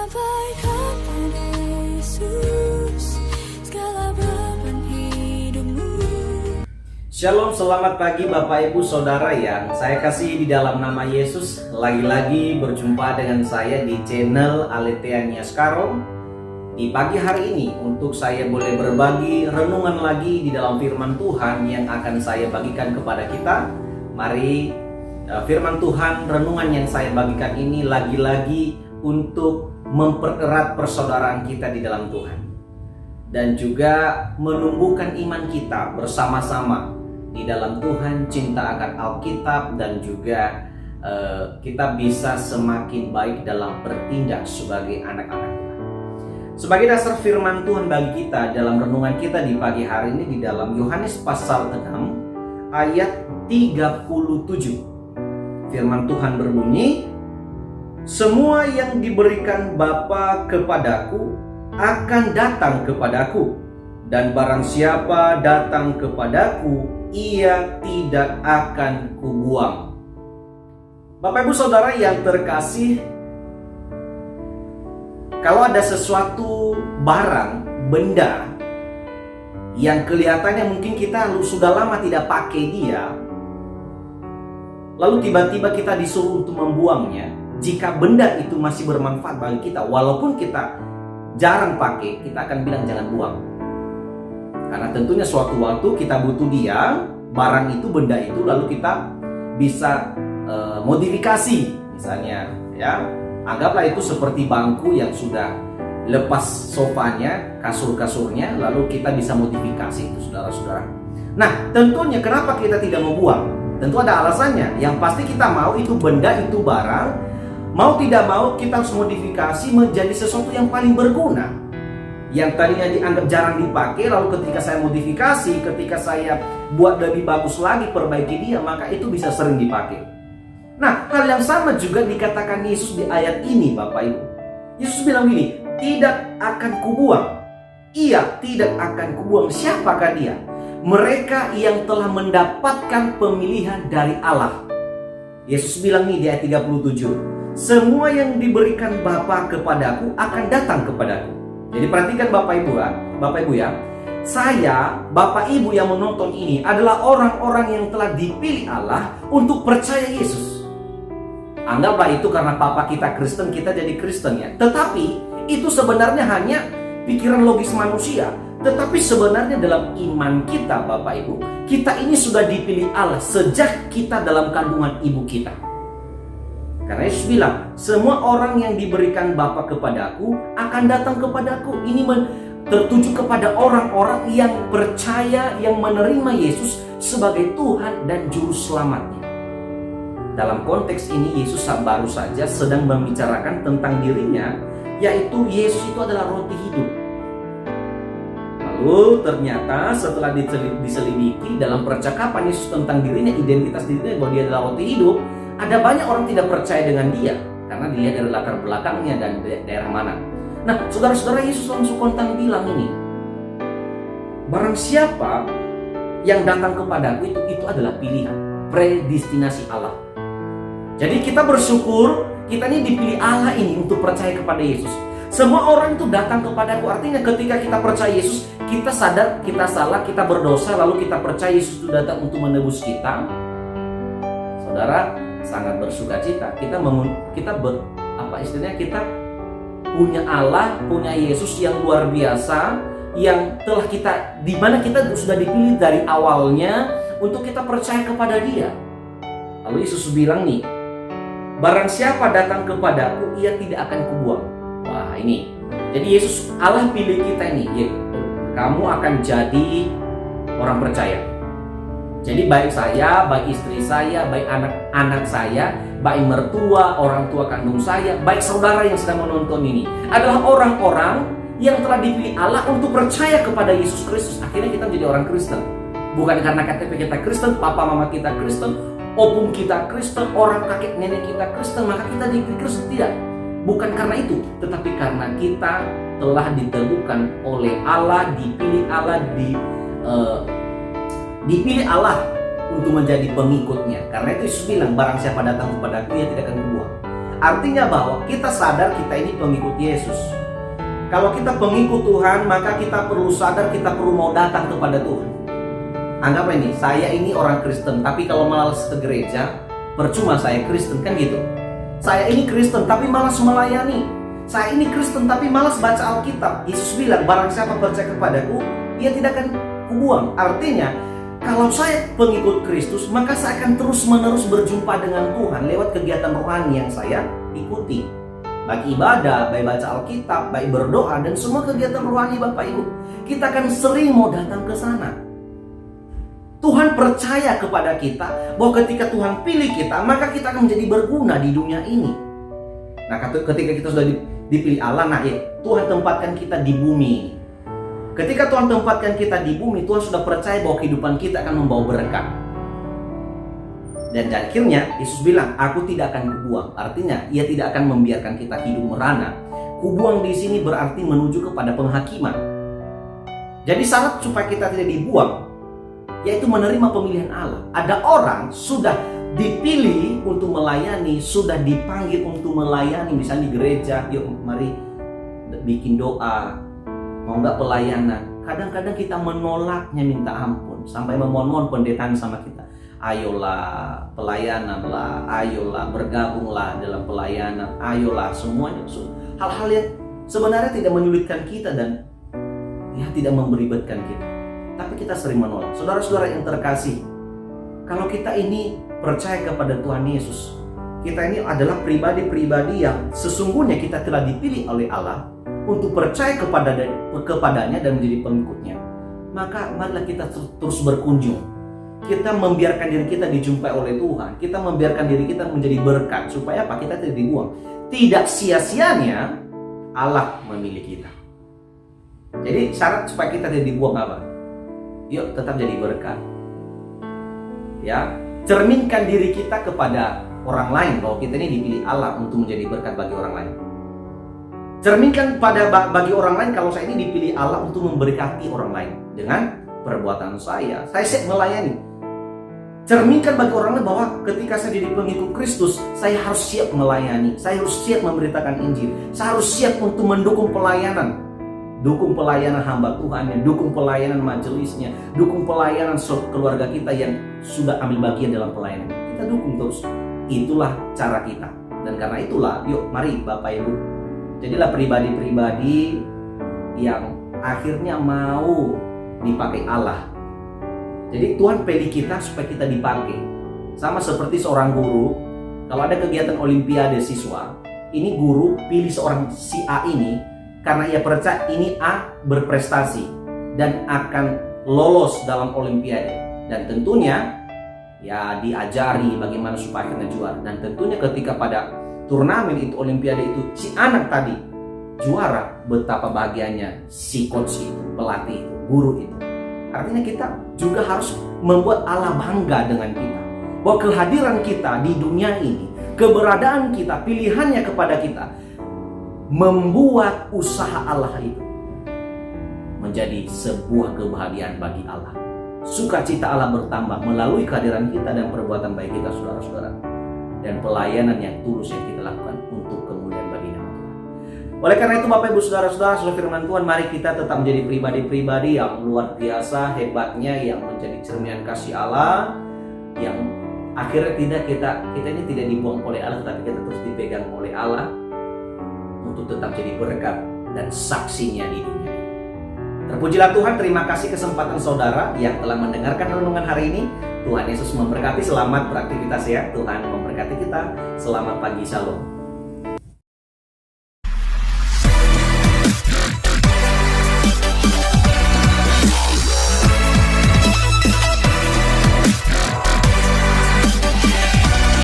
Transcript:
Sampaikan pada Yesus segala beban hidupmu. Shalom, selamat pagi Bapak Ibu Saudara yang saya kasih di dalam nama Yesus. Lagi-lagi berjumpa dengan saya di channel Aletheia Nias Karom di pagi hari ini untuk saya boleh berbagi renungan lagi di dalam firman Tuhan yang akan saya bagikan kepada kita. Mari firman Tuhan, renungan yang saya bagikan ini lagi-lagi untuk mempererat persaudaraan kita di dalam Tuhan dan juga menumbuhkan iman kita bersama-sama di dalam Tuhan, cinta akan Alkitab, dan juga kita bisa semakin baik dalam bertindak sebagai anak-anak Tuhan. Sebagai dasar firman Tuhan bagi kita dalam renungan kita di pagi hari ini di dalam Yohanes pasal 6 ayat 37. Firman Tuhan berbunyi, "Semua yang diberikan Bapa kepadaku akan datang kepadaku, dan barang siapa datang kepadaku, ia tidak akan kubuang." Bapak Ibu Saudara yang terkasih, kalau ada sesuatu barang, benda yang kelihatannya mungkin kita sudah lama tidak pakai dia, lalu tiba-tiba kita disuruh untuk membuangnya, jika benda itu masih bermanfaat bagi kita, walaupun kita jarang pakai, kita akan bilang jangan buang. Karena tentunya suatu waktu kita butuh dia, barang itu, benda itu, lalu kita bisa modifikasi. Misalnya ya, anggaplah itu seperti bangku yang sudah lepas sofanya, kasur-kasurnya, lalu kita bisa modifikasi itu, saudara-saudara. Nah, tentunya kenapa kita tidak mau buang? Tentu ada alasannya. Yang pasti kita mau itu benda, itu barang, mau tidak mau kita harus modifikasi menjadi sesuatu yang paling berguna. Yang tadinya dianggap jarang dipakai, lalu ketika saya modifikasi, ketika saya buat lebih bagus lagi, perbaiki dia, maka itu bisa sering dipakai. Nah, hal yang sama juga dikatakan Yesus di ayat ini, Bapak Ibu. Yesus bilang gini, "Tidak akan kubuang." Ia tidak akan kubuang. Siapakah dia? Mereka yang telah mendapatkan pemilihan dari Allah. Yesus bilang nih di ayat 37, "Semua yang diberikan Bapa kepadaku akan datang kepadaku." Jadi perhatikan Bapak Ibu ya. Saya, Bapak Ibu yang menonton ini adalah orang-orang yang telah dipilih Allah untuk percaya Yesus. Anggaplah itu karena papa kita Kristen, kita jadi Kristen ya. Tetapi itu sebenarnya hanya pikiran logis manusia. Tetapi sebenarnya dalam iman kita, Bapak Ibu, kita ini sudah dipilih Allah sejak kita dalam kandungan ibu kita. Karena Yesus bilang, "Semua orang yang diberikan Bapa kepadaku akan datang kepadaku." Ini tertuju kepada orang-orang yang percaya, yang menerima Yesus sebagai Tuhan dan Juru Selamatnya. Dalam konteks ini Yesus baru saja sedang membicarakan tentang dirinya, yaitu Yesus itu adalah roti hidup. Lalu ternyata setelah diselidiki dalam percakapan Yesus tentang dirinya, identitas dirinya bahwa dia adalah roti hidup, ada banyak orang tidak percaya dengan dia karena dilihat dari latar belakangnya dan daerah mana. Nah, saudara-saudara, Yesus langsung kontan bilang ini, "Barang siapa yang datang kepadaku, itu adalah pilihan, predestinasi Allah." Jadi kita bersyukur kita ini dipilih Allah ini untuk percaya kepada Yesus. Semua orang itu datang kepadaku. Artinya ketika kita percaya Yesus, kita sadar kita salah, kita berdosa, lalu kita percaya Yesus itu datang untuk menebus kita. Saudara, sangat bersuka cita. Kita punya Allah, punya Yesus yang luar biasa, yang telah di mana kita sudah dipilih dari awalnya untuk kita percaya kepada Dia. Lalu Yesus bilang nih, "Barang siapa datang kepadaku, ia tidak akan kubuang." Wah, ini. Jadi Yesus, Allah pilih kita ini. Ya, kamu akan jadi orang percaya. Jadi baik saya, baik istri saya, baik anak-anak saya, baik mertua, orang tua kandung saya, baik saudara yang sedang menonton ini, adalah orang-orang yang telah dipilih Allah untuk percaya kepada Yesus Kristus. Akhirnya kita menjadi orang Kristen. Bukan karena KTP kita Kristen, papa mama kita Kristen, opung kita Kristen, orang kakek nenek kita Kristen, maka kita dipilih Kristen. Tidak. Bukan karena itu, tetapi karena kita telah diteguhkan oleh Allah, dipilih Allah, dipilih Allah untuk menjadi pengikutnya. Karena itu Yesus bilang, "Barang siapa datang kepadaku, ia tidak akan kubuang." Artinya bahwa kita sadar kita ini pengikut Yesus. Kalau kita pengikut Tuhan, maka kita perlu sadar kita perlu mau datang kepada Tuhan. Anggap ini, saya ini orang Kristen, tapi kalau malas ke gereja, percuma saya Kristen, kan gitu. Saya ini Kristen, tapi malas melayani. Saya ini Kristen, tapi malas baca Alkitab. Yesus bilang, barang siapa percaya kepadaku, ia tidak akan kubuang. Artinya, kalau saya pengikut Kristus, maka saya akan terus-menerus berjumpa dengan Tuhan lewat kegiatan rohani yang saya ikuti. Baik ibadah, baik baca Alkitab, baik berdoa, dan semua kegiatan rohani Bapak Ibu. Kita akan sering mau datang ke sana. Tuhan percaya kepada kita bahwa ketika Tuhan pilih kita, maka kita akan menjadi berguna di dunia ini. Nah, ketika kita sudah dipilih Allah, nah ya, Tuhan tempatkan kita di bumi ini. Ketika Tuhan tempatkan kita di bumi, Tuhan sudah percaya bahwa kehidupan kita akan membawa berkat. Dan akhirnya Yesus bilang, aku tidak akan kubuang. Artinya, ia tidak akan membiarkan kita hidup merana. Kubuang di sini berarti menuju kepada penghakiman. Jadi syarat supaya kita tidak dibuang, yaitu menerima pemilihan Allah. Ada orang sudah dipilih untuk melayani, sudah dipanggil untuk melayani. Misalnya di gereja, yuk mari bikin doa, mau nggak pelayanan. Kadang-kadang kita menolaknya minta ampun, sampai memohon-mohon pendetaan sama kita. Ayolah pelayananlah, ayolah bergabunglah dalam pelayanan, ayolah semuanya. Hal-hal yang sebenarnya tidak menyulitkan kita dan ya tidak memberibetkan kita, tapi kita sering menolak. Saudara-saudara yang terkasih, kalau kita ini percaya kepada Tuhan Yesus, kita ini adalah pribadi-pribadi yang sesungguhnya kita telah dipilih oleh Allah untuk percaya kepadanya dan menjadi pengikutnya. Maka marilah kita terus berkunjung. Kita membiarkan diri kita dijumpai oleh Tuhan. Kita membiarkan diri kita menjadi berkat. Supaya apa? Kita tidak dibuang. Tidak sia-sianya Allah memilih kita. Jadi syarat supaya kita tidak dibuang apa? Yuk tetap jadi berkat. Ya, cerminkan diri kita kepada orang lain bahwa kita ini dipilih Allah untuk menjadi berkat bagi orang lain. Cerminkan bagi orang lain kalau saya ini dipilih Allah untuk memberkati orang lain dengan perbuatan saya siap melayani. Cerminkan bagi orang lain bahwa ketika saya jadi pengikut Kristus, saya harus siap melayani, saya harus siap memberitakan Injil, saya harus siap untuk mendukung pelayanan. Dukung pelayanan hamba Tuhan, dukung pelayanan majelisnya, dukung pelayanan keluarga kita yang sudah ambil bagian dalam pelayanan. Kita dukung terus. Itulah cara kita. Dan karena itulah, yuk mari Bapak Ibu, jadilah pribadi-pribadi yang akhirnya mau dipakai Allah. Jadi Tuhan pilih kita supaya kita dipakai. Sama seperti seorang guru, kalau ada kegiatan olimpiade siswa, ini guru pilih seorang si A ini karena ia percaya ini A berprestasi dan akan lolos dalam olimpiade. Dan tentunya ya diajari bagaimana supaya kita juara. Dan tentunya ketika pada turnamen itu, olimpiade itu, si anak tadi juara, betapa bahagianya si coach itu, pelatih itu, guru itu. Artinya kita juga harus membuat Allah bangga dengan kita. Bahwa kehadiran kita di dunia ini, keberadaan kita, pilihannya kepada kita, membuat usaha Allah itu menjadi sebuah kebahagiaan bagi Allah. Sukacita Allah bertambah melalui kehadiran kita dan perbuatan baik kita, saudara-saudara. Dan pelayanan yang tulus yang kita lakukan untuk kemuliaan bagi nama Tuhan. Oleh karena itu Bapak Ibu Saudara-saudara, sesuai firman Tuhan, mari kita tetap menjadi pribadi-pribadi yang luar biasa hebatnya, yang menjadi cerminan kasih Allah, yang akhirnya kita ini tidak dibuang oleh Allah, tetapi kita terus dipegang oleh Allah untuk tetap jadi berkat dan saksinya di dunia. Terpujilah Tuhan, terima kasih kesempatan saudara yang telah mendengarkan renungan hari ini. Tuhan Yesus memberkati, selamat beraktivitas ya. Tuhan memberkati kita, selamat pagi, shalom.